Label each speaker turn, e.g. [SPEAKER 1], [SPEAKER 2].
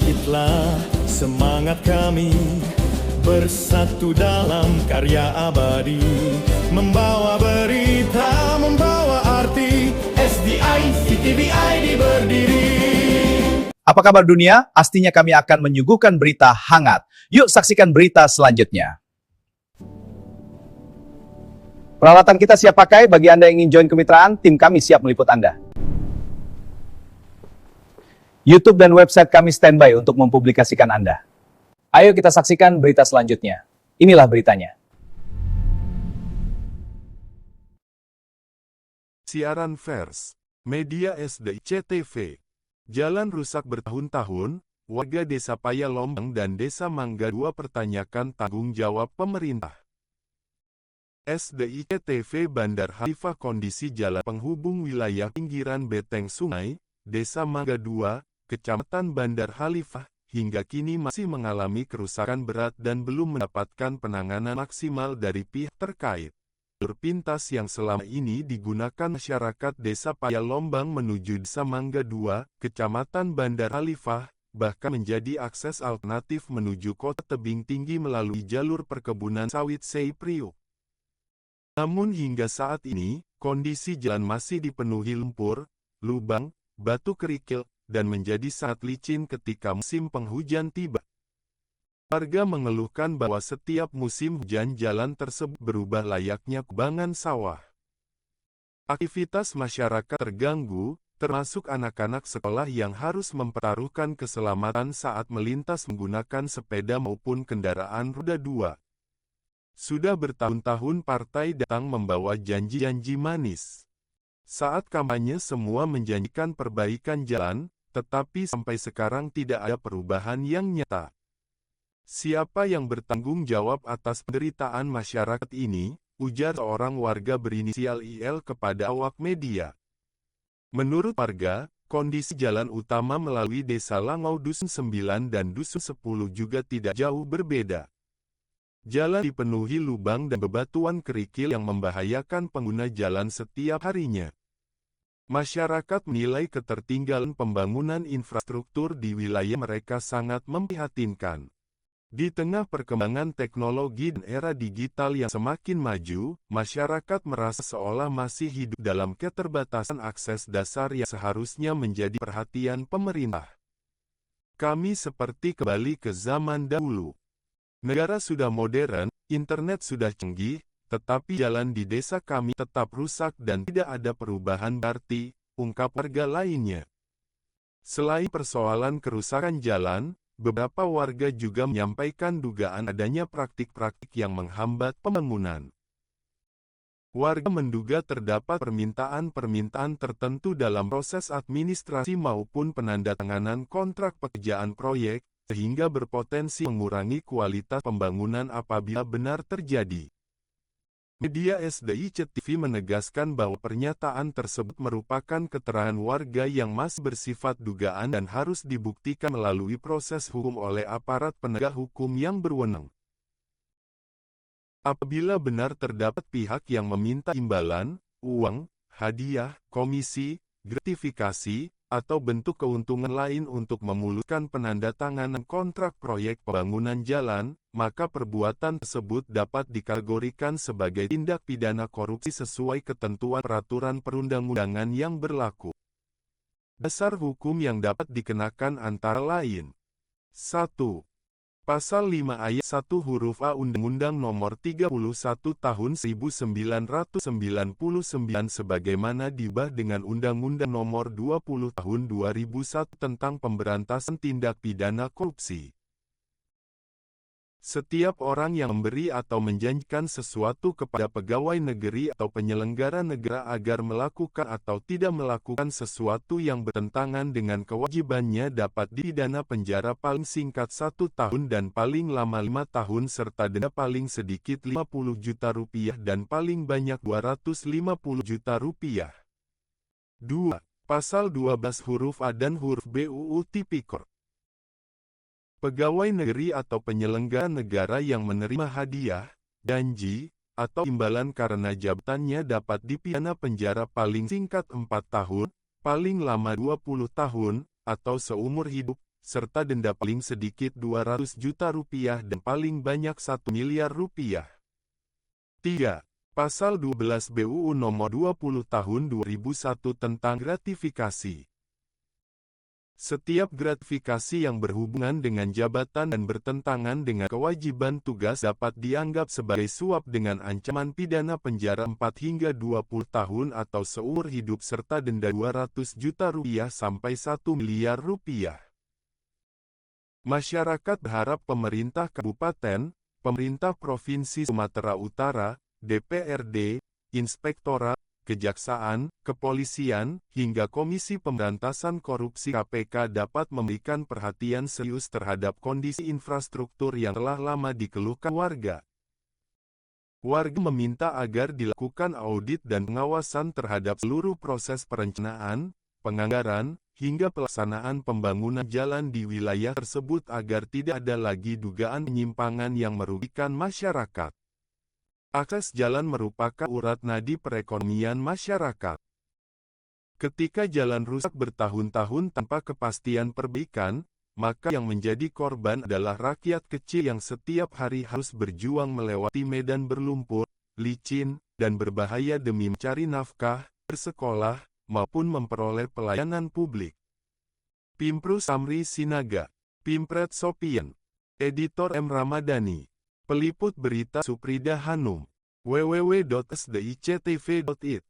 [SPEAKER 1] Bangkitlah semangat kami, bersatu dalam karya abadi, membawa berita, membawa arti, SDI, CTVID berdiri.
[SPEAKER 2] Apa kabar dunia? Pastinya kami akan menyuguhkan berita hangat. Yuk saksikan berita selanjutnya. Peralatan kita siap pakai. Bagi Anda yang ingin join kemitraan, tim kami siap meliput Anda. YouTube dan website kami standby untuk mempublikasikan Anda. Ayo kita saksikan berita selanjutnya. Inilah beritanya.
[SPEAKER 3] Siaran pers, media SDI CTV. Jalan rusak bertahun-tahun, warga Desa Payalombang dan Desa Mangga II pertanyakan tanggung jawab pemerintah. SDI CTV Bandar Khalifah kondisi jalan penghubung wilayah pinggiran Beteng Sungai, Desa Mangga II, Kecamatan Bandar Khalifah, hingga kini masih mengalami kerusakan berat dan belum mendapatkan penanganan maksimal dari pihak terkait. Jalur pintas yang selama ini digunakan masyarakat Desa Payalombang menuju Desa Mangga II, Kecamatan Bandar Khalifah, bahkan menjadi akses alternatif menuju Kota Tebing Tinggi melalui jalur perkebunan sawit Sei Priuk. Namun hingga saat ini, kondisi jalan masih dipenuhi lumpur, lubang, batu kerikil, dan menjadi sangat licin ketika musim penghujan tiba. Warga mengeluhkan bahwa setiap musim hujan jalan tersebut berubah layaknya kubangan sawah. Aktivitas masyarakat terganggu, termasuk anak-anak sekolah yang harus mempertaruhkan keselamatan saat melintas menggunakan sepeda maupun kendaraan roda 2. Sudah bertahun-tahun partai datang membawa janji-janji manis. Saat kampanye semua menjanjikan perbaikan jalan, tetapi sampai sekarang tidak ada perubahan yang nyata. Siapa yang bertanggung jawab atas penderitaan masyarakat ini? Ujar seorang warga berinisial IL kepada awak media. Menurut warga, kondisi jalan utama melalui Desa Langau Dusun 9 dan Dusun 10 juga tidak jauh berbeda. Jalan dipenuhi lubang dan bebatuan kerikil yang membahayakan pengguna jalan setiap harinya. Masyarakat menilai ketertinggalan pembangunan infrastruktur di wilayah mereka sangat memprihatinkan. Di tengah perkembangan teknologi dan era digital yang semakin maju, masyarakat merasa seolah masih hidup dalam keterbatasan akses dasar yang seharusnya menjadi perhatian pemerintah. Kami seperti kembali ke zaman dahulu. Negara sudah modern, internet sudah canggih, tetapi jalan di desa kami tetap rusak dan tidak ada perubahan berarti, ungkap warga lainnya. Selain persoalan kerusakan jalan, beberapa warga juga menyampaikan dugaan adanya praktik-praktik yang menghambat pembangunan. Warga menduga terdapat permintaan-permintaan tertentu dalam proses administrasi maupun penandatanganan kontrak pekerjaan proyek, sehingga berpotensi mengurangi kualitas pembangunan apabila benar terjadi. Media SDI CTV menegaskan bahwa pernyataan tersebut merupakan keterangan warga yang masih bersifat dugaan dan harus dibuktikan melalui proses hukum oleh aparat penegak hukum yang berwenang. Apabila benar terdapat pihak yang meminta imbalan, uang, hadiah, komisi, gratifikasi, atau bentuk keuntungan lain untuk memuluskan penandatanganan kontrak proyek pembangunan jalan, maka perbuatan tersebut dapat dikategorikan sebagai tindak pidana korupsi sesuai ketentuan peraturan perundang-undangan yang berlaku. Dasar hukum yang dapat dikenakan antara lain: 1. Pasal 5 ayat 1 huruf A Undang-Undang Nomor 31 Tahun 1999 sebagaimana diubah dengan Undang-Undang Nomor 20 Tahun 2001 tentang Pemberantasan Tindak Pidana Korupsi. Setiap orang yang memberi atau menjanjikan sesuatu kepada pegawai negeri atau penyelenggara negara agar melakukan atau tidak melakukan sesuatu yang bertentangan dengan kewajibannya dapat dipidana penjara paling singkat 1 tahun dan paling lama 5 tahun serta denda paling sedikit Rp50 juta dan paling banyak Rp250 juta. 2. Pasal 12 huruf A dan huruf B UU Tipikor. Pegawai negeri atau penyelenggara negara yang menerima hadiah, janji, atau imbalan karena jabatannya dapat dipidana penjara paling singkat 4 tahun, paling lama 20 tahun, atau seumur hidup, serta denda paling sedikit 200 juta rupiah dan paling banyak 1 miliar rupiah. 3. Pasal 12 BUU Nomor 20 Tahun 2001 tentang gratifikasi. Setiap gratifikasi yang berhubungan dengan jabatan dan bertentangan dengan kewajiban tugas dapat dianggap sebagai suap dengan ancaman pidana penjara 4 hingga 20 tahun atau seumur hidup serta denda 200 juta rupiah sampai 1 miliar rupiah. Masyarakat berharap pemerintah kabupaten, pemerintah Provinsi Sumatera Utara, DPRD, Inspektorat, Kejaksaan, Kepolisian, hingga Komisi Pemberantasan Korupsi KPK dapat memberikan perhatian serius terhadap kondisi infrastruktur yang telah lama dikeluhkan warga. Warga meminta agar dilakukan audit dan pengawasan terhadap seluruh proses perencanaan, penganggaran, hingga pelaksanaan pembangunan jalan di wilayah tersebut agar tidak ada lagi dugaan penyimpangan yang merugikan masyarakat. Akses jalan merupakan urat nadi perekonomian masyarakat. Ketika jalan rusak bertahun-tahun tanpa kepastian perbaikan, maka yang menjadi korban adalah rakyat kecil yang setiap hari harus berjuang melewati medan berlumpur, licin, dan berbahaya demi mencari nafkah, bersekolah, maupun memperoleh pelayanan publik. Pimpru Samri Sinaga, Pimpret Sopian, Editor M. Ramadhani, Peliput Berita Suprida Hanum, www.sdictv.id